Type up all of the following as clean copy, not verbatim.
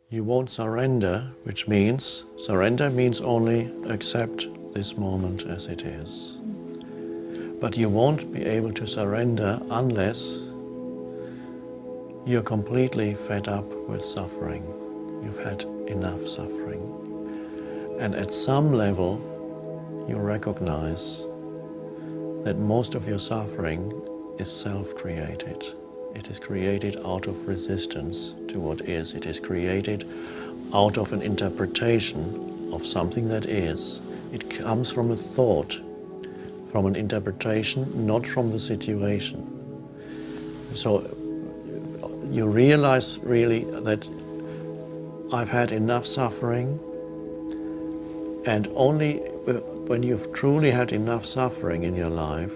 you won't surrender, which means, surrender means only accept this moment as it is. But you won't be able to surrender unless you're completely fed up with suffering. You've had enough suffering. And at some level, you recognize that most of your suffering is self-created. It is created out of resistance to what is. It is created out of an interpretation of something that is. It comes from a thought, from an interpretation, not from the situation. So you realize really that I've had enough suffering, and only when you've truly had enough suffering in your life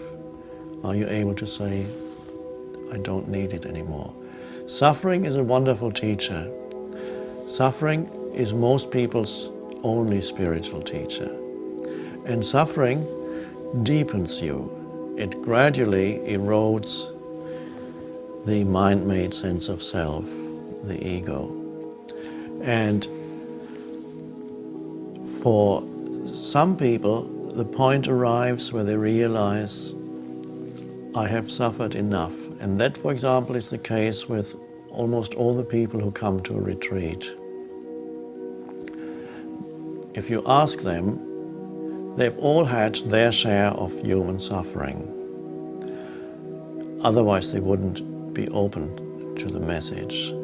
are you able to say, I don't need it anymore. Suffering is a wonderful teacher. Suffering is most people's only spiritual teacher. And suffering deepens you. It gradually erodes the mind-made sense of self, the ego. And for some people, the point arrives where they realize, I have suffered enough. And that, for example, is the case with almost all the people who come to a retreat. If you ask them, they've all had their share of human suffering. Otherwise, they wouldn't be open to the message.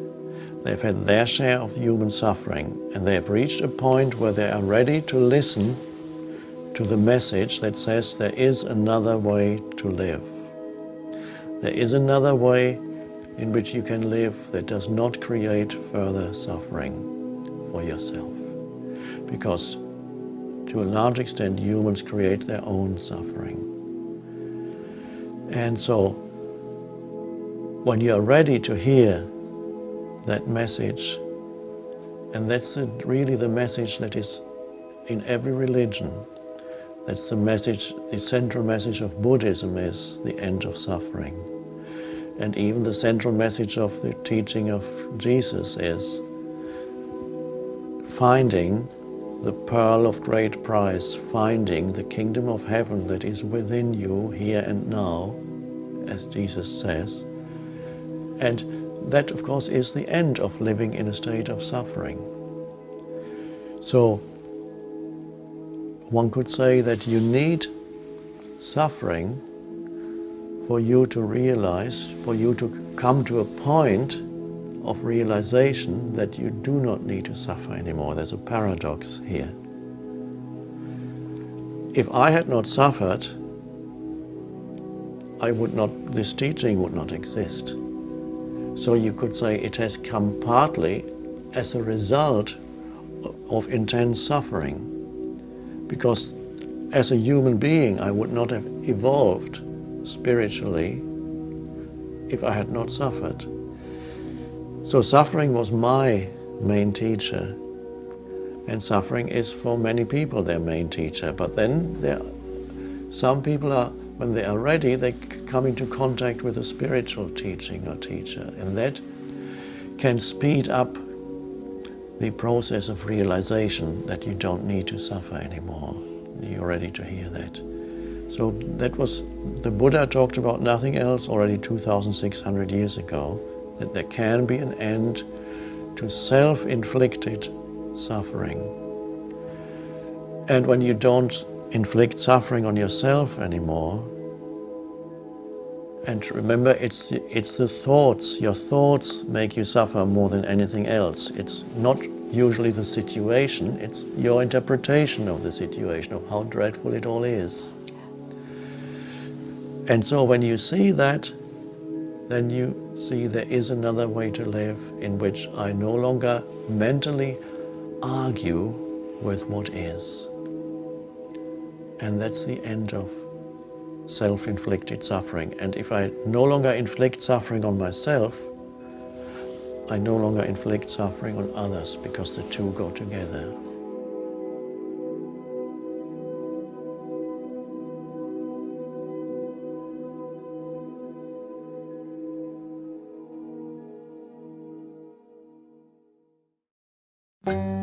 They've had their share of human suffering, and they have reached a point where they are ready to listen to the message that says there is another way to live. There is another way in which you can live that does not create further suffering for yourself. Because to a large extent, humans create their own suffering. And so, when you are ready to hear that message, and that's really the message that is in every religion, that's the message, the central message of Buddhism is the end of suffering. And even the central message of the teaching of Jesus is finding the pearl of great price, finding the kingdom of heaven that is within you here and now, as Jesus says. And that, of course, is the end of living in a state of suffering. So, one could say that you need suffering for you to realize, for you to come to a point of realization that you do not need to suffer anymore. There's a paradox here. If I had not suffered, this teaching would not exist. So you could say it has come partly as a result of intense suffering. Because as a human being, I would not have evolved spiritually if I had not suffered. So suffering was my main teacher, and suffering is for many people their main teacher. But then some people are, when they are ready, they come into contact with a spiritual teaching or teacher, and that can speed up the process of realization that you don't need to suffer anymore. You're ready to hear that. So that was, the Buddha talked about nothing else already 2,600 years ago, that there can be an end to self-inflicted suffering. And when you don't inflict suffering on yourself anymore, and remember, it's the thoughts. Your thoughts make you suffer more than anything else. It's not usually the situation, it's your interpretation of the situation, of how dreadful it all is. And so when you see that, then you see there is another way to live in which I no longer mentally argue with what is. And that's the end of self-inflicted suffering. And if I no longer inflict suffering on myself, I no longer inflict suffering on others, because the two go together. you.